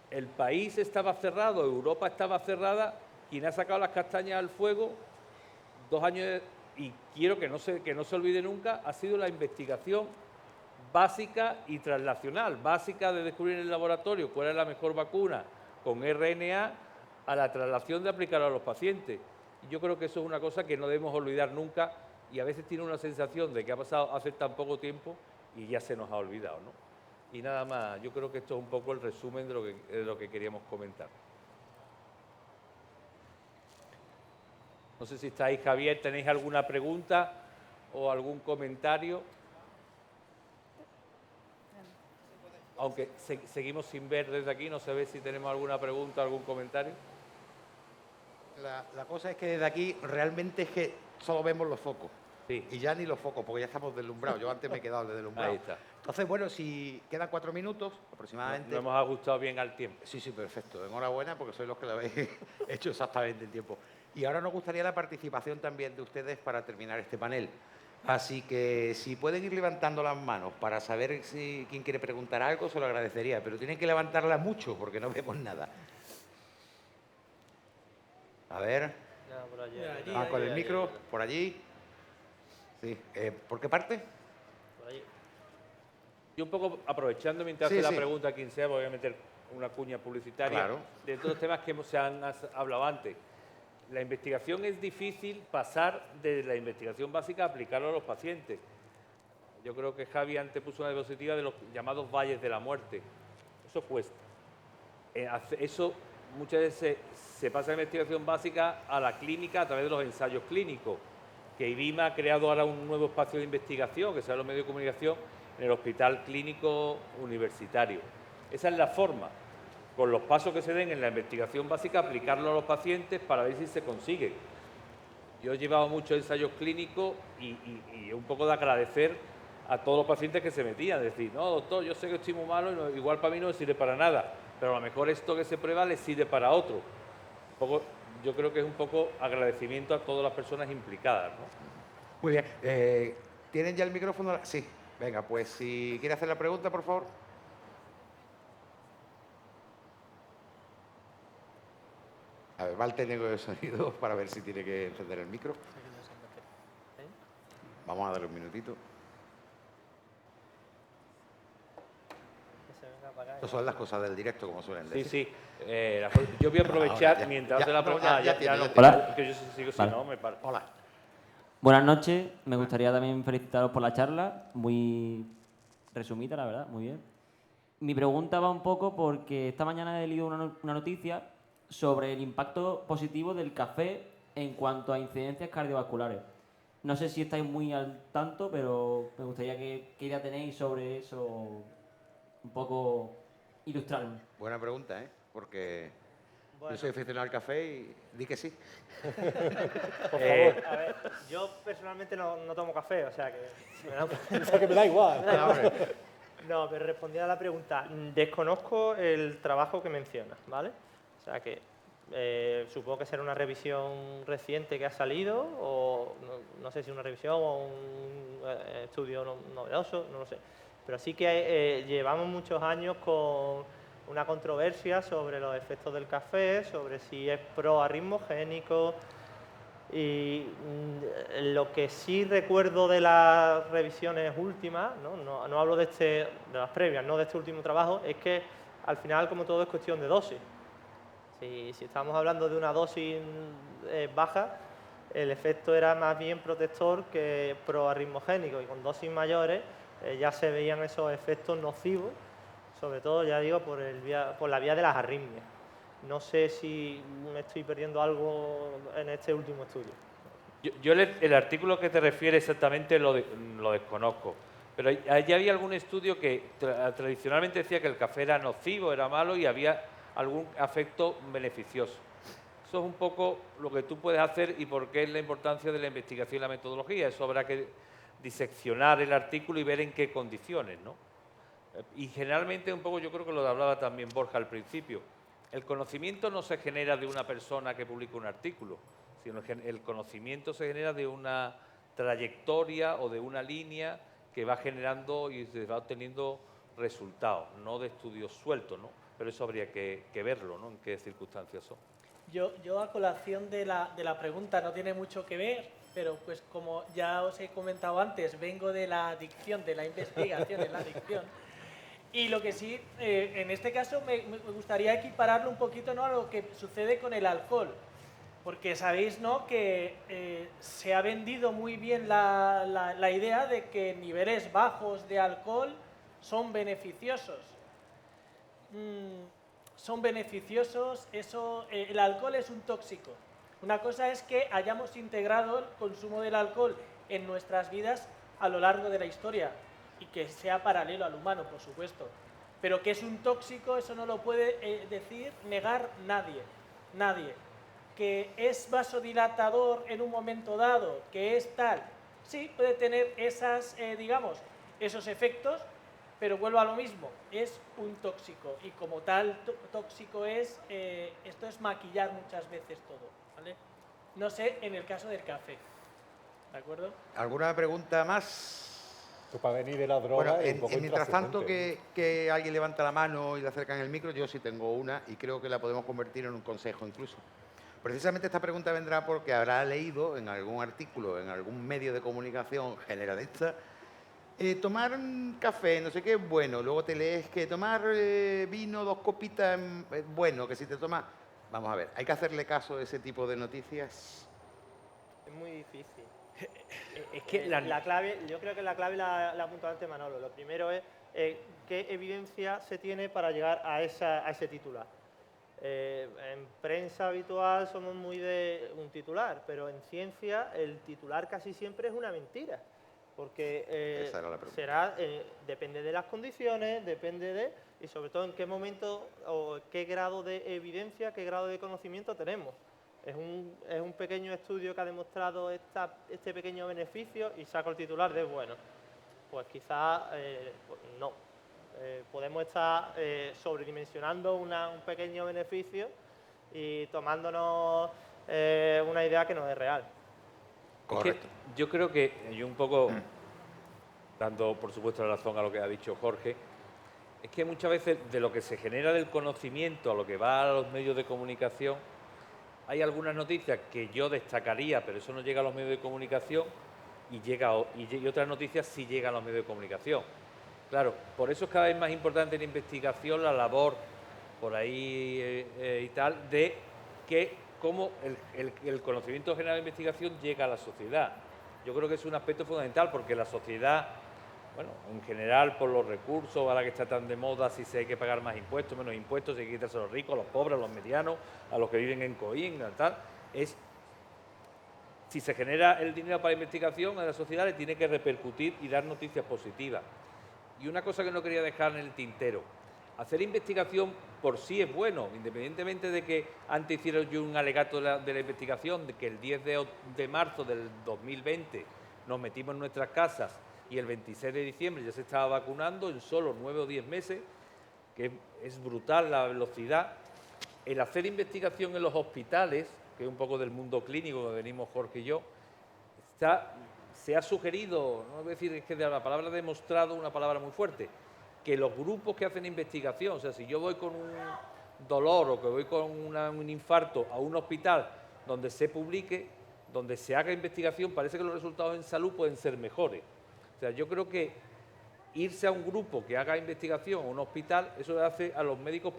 el país estaba cerrado, Europa estaba cerrada, quien ha sacado las castañas al fuego 2 años, y quiero que no se olvide nunca, ha sido la investigación básica y translacional, básica de descubrir en el laboratorio cuál es la mejor vacuna con RNA, a la traslación de aplicarlo a los pacientes. Y yo creo que eso es una cosa que no debemos olvidar nunca, y a veces tiene una sensación de que ha pasado hace tan poco tiempo y ya se nos ha olvidado, ¿no? Y nada más, yo creo que esto es un poco el resumen de lo que queríamos comentar. No sé si estáis, Javier, ¿tenéis alguna pregunta o algún comentario? Aunque seguimos sin ver desde aquí, no se ve si tenemos alguna pregunta o algún comentario. La cosa es que desde aquí realmente es que solo vemos los focos. Sí. Y ya ni los focos, porque ya estamos deslumbrados. Yo antes me he quedado deslumbrado. Ahí está. Entonces, bueno, si quedan 4 minutos aproximadamente. Nos hemos ajustado bien al tiempo. Sí, sí, perfecto. Enhorabuena porque sois los que lo habéis hecho exactamente en tiempo. Y ahora nos gustaría la participación también de ustedes para terminar este panel. Así que si pueden ir levantando las manos para saber si quién quiere preguntar algo, se lo agradecería. Pero tienen que levantarlas mucho porque no vemos nada. A ver. Ya, por allí. Con el micro, por allí. Sí. ¿Por qué parte? Por allí. Y un poco aprovechando mientras Sí, hace sí. la pregunta a quien sea, voy a meter una cuña publicitaria. Claro. De todos los temas que se han hablado antes. La investigación es difícil pasar de la investigación básica a aplicarlo a los pacientes. Yo creo que Javi antes puso una diapositiva de los llamados valles de la muerte. Eso cuesta. Eso muchas veces se pasa de la investigación básica a la clínica a través de los ensayos clínicos, que IBIMA ha creado ahora un nuevo espacio de investigación, que será los medios de comunicación, en el Hospital Clínico Universitario. Esa es la forma, con los pasos que se den en la investigación básica, aplicarlo a los pacientes para ver si se consigue. Yo he llevado muchos ensayos clínicos y un poco de agradecer a todos los pacientes que se metían, decir, no, doctor, yo sé que estoy muy malo y igual para mí no me sirve para nada, pero a lo mejor esto que se prueba le sirve para otro. Yo creo que es un poco agradecimiento a todas las personas implicadas, ¿no? Muy bien. ¿Tienen ya el micrófono? Sí. Venga, pues si quiere hacer la pregunta, por favor. A ver, va el técnico de sonido para ver si tiene que encender el micro. Vamos a darle un minutito. Que se venga para acá. Estas son las cosas del directo, como suelen Sí, decir. sí. Yo voy a aprovechar Ahora, ya, mientras ya, hace la no, pregunta. ya tiene, no, ya tiene. porque yo sigo si Vale. no, me paro. Hola. Buenas noches, me gustaría también felicitaros por la charla, muy resumida, la verdad, muy bien. Mi pregunta va un poco porque esta mañana he leído una noticia sobre el impacto positivo del café en cuanto a incidencias cardiovasculares. No sé si estáis muy al tanto, pero me gustaría qué idea tenéis sobre eso, un poco ilustrarme. Buena pregunta, ¿eh? Porque Bueno, yo soy aficionado al café y di que sí. por favor. A ver, yo personalmente no tomo café, o sea que... O sea que me da igual. Ah, hombre. No, pero respondiendo a la pregunta, desconozco el trabajo que mencionas, ¿vale? O sea que supongo que será una revisión reciente que ha salido, o no sé si una revisión o un estudio novedoso, no lo sé. Pero sí que llevamos muchos años con una controversia sobre los efectos del café, sobre si es proarritmogénico. Y lo que sí recuerdo de las revisiones últimas, no hablo de las previas, no de este último trabajo, es que al final, como todo, es cuestión de dosis. Si estamos hablando de una dosis baja, el efecto era más bien protector que proarritmogénico, y con dosis mayores ya se veían esos efectos nocivos, sobre todo, ya digo, por la vía de las arritmias. No sé si me estoy perdiendo algo en este último estudio. Yo el artículo que te refiere exactamente lo desconozco, pero ya había algún estudio que tradicionalmente decía que el café era nocivo, era malo, y había algún efecto beneficioso. Eso es un poco lo que tú puedes hacer y por qué es la importancia de la investigación y la metodología. Eso habrá que diseccionar el artículo y ver en qué condiciones, ¿no? Y generalmente un poco, yo creo que lo hablaba también Borja al principio, el conocimiento no se genera de una persona que publica un artículo, sino que el conocimiento se genera de una trayectoria o de una línea que va generando y se va obteniendo resultados, no de estudios sueltos, ¿no? Pero eso habría que verlo, ¿no? En qué circunstancias son. Yo a colación de la pregunta, no tiene mucho que ver, pero pues como ya os he comentado antes, vengo de la adicción, de la investigación en la adicción. Y lo que sí, en este caso me gustaría equipararlo un poquito, ¿no?, a lo que sucede con el alcohol. Porque sabéis, ¿no?, que se ha vendido muy bien la idea de que niveles bajos de alcohol son beneficiosos. Son beneficiosos, el alcohol es un tóxico. Una cosa es que hayamos integrado el consumo del alcohol en nuestras vidas a lo largo de la historia y que sea paralelo al humano, por supuesto. Pero que es un tóxico, eso no lo puede negar nadie. Nadie. Que es vasodilatador en un momento dado, que es tal, sí, puede tener esos efectos, pero vuelvo a lo mismo, es un tóxico y como tal tóxico esto es maquillar muchas veces todo, ¿vale? No sé, en el caso del café, ¿de acuerdo? ¿Alguna pregunta más? Esto para venir de la droga Bueno, es un poco mientras tanto intrascendente. que alguien levanta la mano y le acercan el micro, yo sí tengo una y creo que la podemos convertir en un consejo incluso. Precisamente esta pregunta vendrá porque habrá leído en algún artículo, en algún medio de comunicación generalista, tomar un café, no sé qué, es bueno. Luego te lees que tomar vino, 2 copitas, es bueno, que si te tomas... Vamos a ver, ¿hay que hacerle caso a ese tipo de noticias? Es muy difícil. Es que La clave, yo creo que la clave la ha apuntado antes Manolo. Lo primero es qué evidencia se tiene para llegar a ese titular. En prensa habitual somos muy de un titular, pero en ciencia el titular casi siempre es una mentira. Porque Esa era la pregunta. depende de las condiciones, y sobre todo en qué momento o qué grado de evidencia, qué grado de conocimiento tenemos. Es un pequeño estudio que ha demostrado este pequeño beneficio y saco el titular de bueno. Pues quizás pues no. Podemos estar sobredimensionando un pequeño beneficio y tomándonos una idea que no es real. Correcto. Es que yo creo que, yo un poco, dando por supuesto la razón a lo que ha dicho Jorge, es que muchas veces de lo que se genera del conocimiento a lo que va a los medios de comunicación, hay algunas noticias que yo destacaría, pero eso no llega a los medios de comunicación, y otras noticias sí llegan a los medios de comunicación. Claro, por eso es cada vez más importante en investigación la labor por ahí y tal, de que cómo el conocimiento general de investigación llega a la sociedad. Yo creo que es un aspecto fundamental porque la sociedad, bueno, en general por los recursos, ahora que está tan de moda, si se hay que pagar más impuestos, menos impuestos, si hay que quitarse a los ricos, a los pobres, a los medianos, a los que viven en Coín, tal, si se genera el dinero para la investigación, a la sociedad le tiene que repercutir y dar noticias positivas. Y una cosa que no quería dejar en el tintero, hacer investigación por sí es bueno, independientemente de que antes hiciera yo un alegato de la investigación, de que el 10 de marzo del 2020 nos metimos en nuestras casas y el 26 de diciembre ya se estaba vacunando en solo 9 o 10 meses, que es brutal la velocidad. El hacer investigación en los hospitales, que es un poco del mundo clínico que venimos Jorge y yo, se ha sugerido, no voy a decir, es que de la palabra demostrado una palabra muy fuerte, que los grupos que hacen investigación, o sea, si yo voy con un dolor o que voy con un infarto a un hospital donde se publique, donde se haga investigación, parece que los resultados en salud pueden ser mejores. O sea, yo creo que irse a un grupo que haga investigación a un hospital, eso hace a los médicos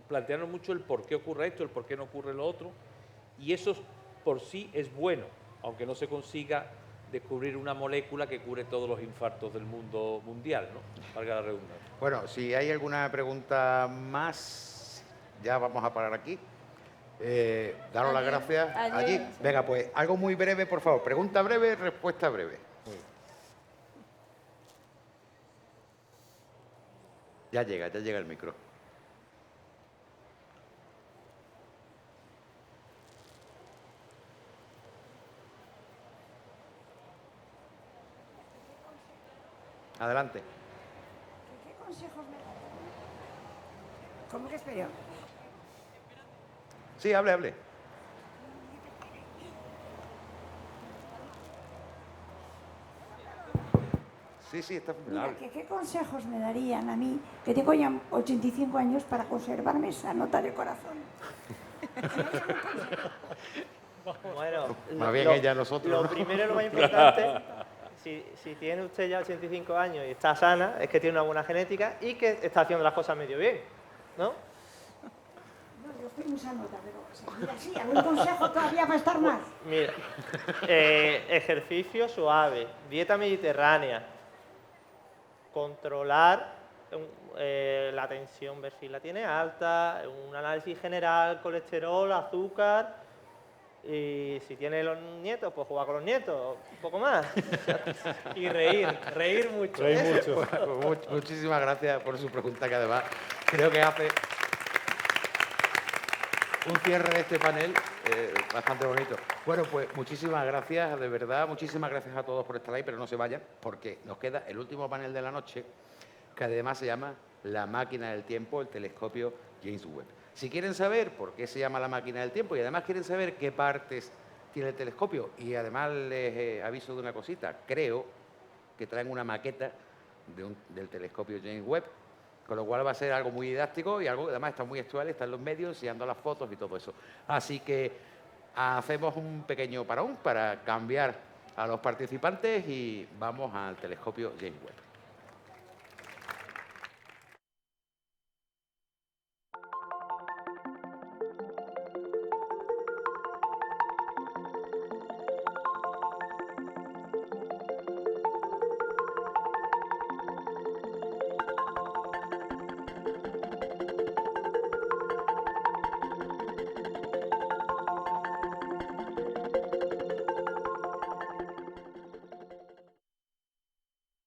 plantearnos mucho el por qué ocurre esto, el por qué no ocurre lo otro, y eso por sí es bueno, aunque no se consiga descubrir una molécula que cure todos los infartos del mundo mundial, ¿no? Valga la redundancia. Bueno, si hay alguna pregunta más, ya vamos a parar aquí. Daros las gracias. Allí. Venga, pues algo muy breve, por favor. Pregunta breve, respuesta breve. Ya llega el micro. Adelante. ¿Qué consejos me darían? ¿Cómo que espero? Sí, hable. Sí, está Mira, hable. ¿qué consejos me darían a mí, que tengo ya 85 años, para conservarme esa nota de corazón? Bueno, Más bien ella, nosotros, Lo ¿no? primero y lo más importante, si tiene usted ya 85 años y está sana, es que tiene una buena genética y que está haciendo las cosas medio bien, ¿no? No, yo estoy muy sanota, pero mira, sí, algún consejo todavía para estar más. Mira, ejercicio suave, dieta mediterránea, controlar la tensión, ver si la tiene alta, un análisis general, colesterol, azúcar, y si tiene los nietos, pues jugar con los nietos, un poco más. Y reír mucho. Reír mucho. Pues muchísimas gracias por su pregunta, que además creo que hace un cierre de este panel bastante bonito. Bueno, pues muchísimas gracias, de verdad, muchísimas gracias a todos por estar ahí, pero no se vayan, porque nos queda el último panel de la noche, que además se llama La máquina del tiempo, el telescopio James Webb. Si quieren saber por qué se llama la máquina del tiempo y además quieren saber qué partes tiene el telescopio, y además les aviso de una cosita, creo que traen una maqueta del telescopio James Webb, con lo cual va a ser algo muy didáctico y algo que además está muy actual, está en los medios, enseñando las fotos y todo eso. Así que hacemos un pequeño parón para cambiar a los participantes y vamos al telescopio James Webb.